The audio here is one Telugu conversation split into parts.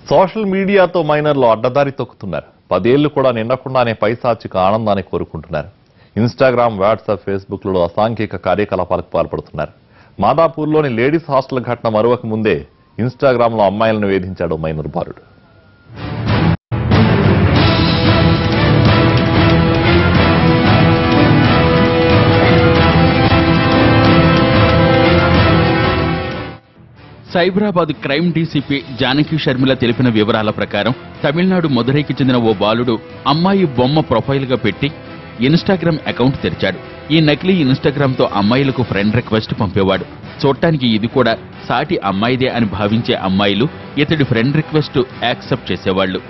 సోషల్ మీడియాతో మైనర్లు అడ్డదారి తొక్కుతున్నారు. 10 ఏళ్లు కూడా నిండకుండానే పైశాచిక ఆనందాన్ని కోరుకుంటున్నారు. ఇన్స్టాగ్రామ్, వాట్సాప్, ఫేస్బుక్లలో అసాంఘిక కార్యకలాపాలకు పాల్పడుతున్నారు. మాదాపూర్లోని లేడీస్ హాస్టల్ ఘటన మరొక ముందే ఇన్స్టాగ్రామ్లో అమ్మాయిలను వేధించాడు మైనర్ బాలుడు. సైబరాబాద్ క్రైమ్ డీసీపీ జానకి షర్మిల తెలిపిన వివరాల ప్రకారం తమిళనాడు మదురైకి చెందిన ఓ బాలుడు అమ్మాయి బొమ్మ ప్రొఫైల్గా పెట్టి ఇన్స్టాగ్రామ్ అకౌంట్ తెరిచాడు. ఈ నకిలీ ఇన్స్టాగ్రామ్తో అమ్మాయిలకు ఫ్రెండ్ రిక్వెస్ట్ పంపేవాడు. చూడటానికి ఇది కూడా సాటి అమ్మాయిదే అని భావించే అమ్మాయిలు ఇతడి ఫ్రెండ్ రిక్వెస్ట్ యాక్సెప్ట్ చేసేవాళ్లు.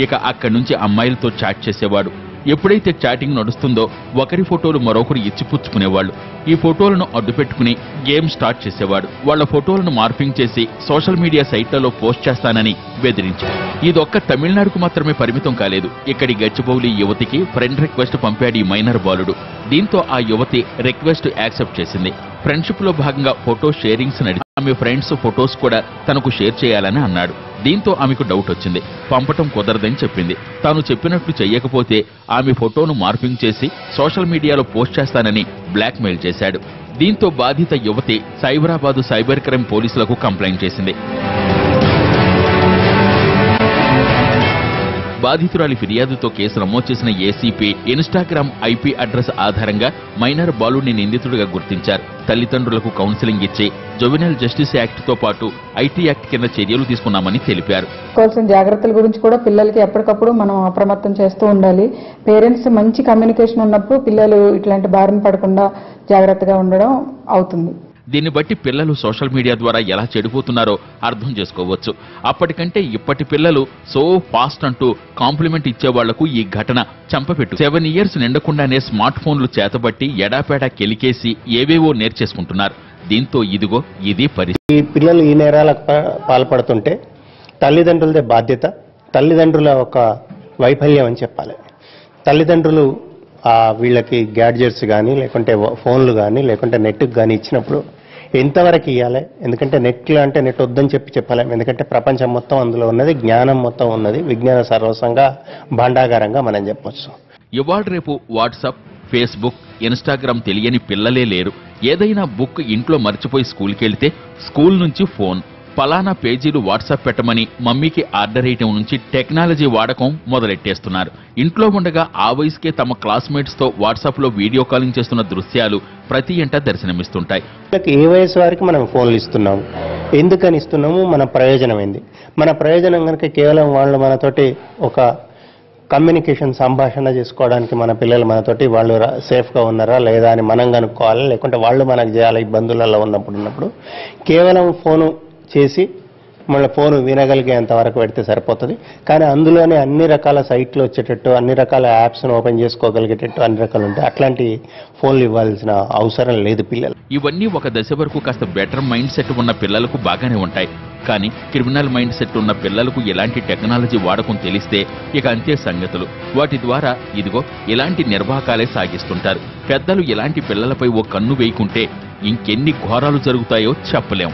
ఇక అక్కడి నుంచి అమ్మాయిలతో చాట్ చేసేవాడు. ఎప్పుడైతే చాటింగ్ నడుస్తుందో ఒకరి ఫోటోలు మరొకరు ఇచ్చిపుచ్చుకునేవాళ్లు. ఈ ఫోటోలను అడ్డుపెట్టుకుని గేమ్ స్టార్ట్ చేసేవాడు. వాళ్ల ఫోటోలను మార్ఫింగ్ చేసి సోషల్ మీడియా సైట్లలో పోస్ట్ చేస్తానని బెదిరించాడు. ఇదొక్క తమిళనాడుకు మాత్రమే పరిమితం కాలేదు. ఇక్కడి గచ్చిబౌలి యువతికి ఫ్రెండ్ రిక్వెస్ట్ పంపాడు ఈ మైనర్ బాలుడు. దీంతో ఆ యువతి రిక్వెస్ట్ యాక్సెప్ట్ చేసింది. ఫ్రెండ్షిప్ లో భాగంగా ఫోటో షేరింగ్స్ నడిచి ఆమె ఫ్రెండ్స్ ఫొటోస్ కూడా తనకు షేర్ చేయాలని అన్నాడు. దీంతో ఆమెకు డౌట్ వచ్చింది. పంపటం కుదరదని చెప్పింది. తాను చెప్పినట్లు చెయ్యకపోతే ఆమె ఫోటోను మార్ఫింగ్ చేసి సోషల్ మీడియాలో పోస్ట్ చేస్తానని బ్లాక్మెయిల్ చేశాడు. దీంతో బాధిత యువతి సైబరాబాద్ సైబర్ క్రైమ్ పోలీసులకు కంప్లైంట్ చేసింది. బాధితురాలి ఫిర్యాదుతో కేసు నమోదు చేసిన ఏసీపీ ఇన్స్టాగ్రామ్ ఐపీ అడ్రస్ ఆధారంగా మైనర్ బాలుడిని నిందితుడిగా గుర్తించారు. తల్లిదండ్రులకు కౌన్సిలింగ్ ఇచ్చి జువెనైల్ జస్టిస్ యాక్ట్ తో పాటు ఐటీ యాక్ట్ కింద చర్యలు తీసుకున్నామని తెలిపారు. తీసుకోవాల్సిన జాగ్రత్తల గురించి కూడా పిల్లలకి ఎప్పటికప్పుడు మనం అప్రమత్తం చేస్తూ ఉండాలి. పేరెంట్స్ మంచి కమ్యూనికేషన్ ఉన్నప్పుడు పిల్లలు ఇట్లాంటి బారిన పడకుండా జాగ్రత్తగా ఉండడం అవుతుంది. దీన్ని బట్టి పిల్లలు సోషల్ మీడియా ద్వారా ఎలా చెడిపోతున్నారో అర్థం చేసుకోవచ్చు. అప్పటికంటే ఇప్పటి పిల్లలు సో ఫాస్ట్ అంటూ కాంప్లిమెంట్ ఇచ్చేవాళ్లకు ఈ ఘటన చంపపెట్టు. 7 years నిండకుండానే స్మార్ట్ ఫోన్లు చేతబట్టి ఎడాపేడా కెలికేసి ఏవేవో నేర్చేసుకుంటున్నారు. దీంతో ఇదిగో ఇది పరిస్థితి. ఈ పిల్లలు ఈ నేరాలకు పాల్పడుతుంటే తల్లిదండ్రులదే బాధ్యత, తల్లిదండ్రుల ఒక వైఫల్యం అని చెప్పాలి. తల్లిదండ్రులు వీళ్ళకి గ్యాడ్జెట్స్ కానీ లేకుంటే ఫోన్లు కానీ లేకుంటే నెట్కి కానీ ఇచ్చినప్పుడు ఎంతవరకు ఇవ్వాలి? ఎందుకంటే నెట్లో అంటే నెట్ వద్దని చెప్పలేము. ఎందుకంటే ప్రపంచం మొత్తం అందులో ఉన్నది, జ్ఞానం మొత్తం ఉన్నది, విజ్ఞాన సర్వస్వంగా భాండాగారంగా మనం చెప్పొచ్చు. ఇవాళ రేపు వాట్సాప్, ఫేస్బుక్, ఇన్స్టాగ్రామ్ తెలియని పిల్లలే లేరు. ఏదైనా బుక్ ఇంట్లో మర్చిపోయి స్కూల్కి వెళ్తే స్కూల్ నుంచి ఫోన్, పలానా పేజీలు వాట్సాప్ పెట్టమని మమ్మీకి ఆర్డర్ వేయటం నుంచి టెక్నాలజీ వాడకం మొదలెట్టేస్తున్నారు. ఇంట్లో ఉండగా ఆ వయసుకే తమ క్లాస్మేట్స్ తో వాట్సాప్ లో వీడియో కాలింగ్ చేస్తున్న దృశ్యాలు ప్రతి ఇంట దర్శనమిస్తుంటాయి. ఏ వయసు వారికి మనం ఫోన్లు ఇస్తున్నాము, ఎందుకని ఇస్తున్నాము, మన ప్రయోజనం ఏంది? మన ప్రయోజనం కనుక కేవలం వాళ్ళు మనతోటి ఒక కమ్యూనికేషన్ సంభాషణ చేసుకోవడానికి, మన పిల్లలు మనతోటి వాళ్ళు సేఫ్గా ఉన్నారా లేదా అని మనం కనుక్కోవాలి, లేకుంటే వాళ్ళు మనకు చేయాలి ఇబ్బందులలో ఉన్నప్పుడు కేవలం ఫోను చేసి మళ్ళీ ఫోన్ వినగలిగేంత వరకు పెడితే సరిపోతుంది. కానీ అందులోనే అన్ని రకాల సైట్లు వచ్చేటట్టు, అన్ని రకాల యాప్స్ను ఓపెన్ చేసుకోగలిగేటట్టు అన్ని రకాలు ఉంటాయి. అట్లాంటి ఫోన్లు ఇవ్వాల్సిన అవసరం లేదు పిల్లలు. ఇవన్నీ ఒక దశ వరకు కాస్త బెటర్ మైండ్ సెట్ ఉన్న పిల్లలకు బాగానే ఉంటాయి. కానీ క్రిమినల్ మైండ్ సెట్ ఉన్న పిల్లలకు ఎలాంటి టెక్నాలజీ వాడకం తెలిస్తే ఇక అంతే సంగతులు. వాటి ద్వారా ఇదిగో ఇలాంటి నిర్వాహకాలే సాగిస్తుంటారు. పెద్దలు ఇలాంటి పిల్లలపై ఓ కన్ను వేయకుంటే ఇంకెన్ని ఘోరాలు జరుగుతాయో చెప్పలేం.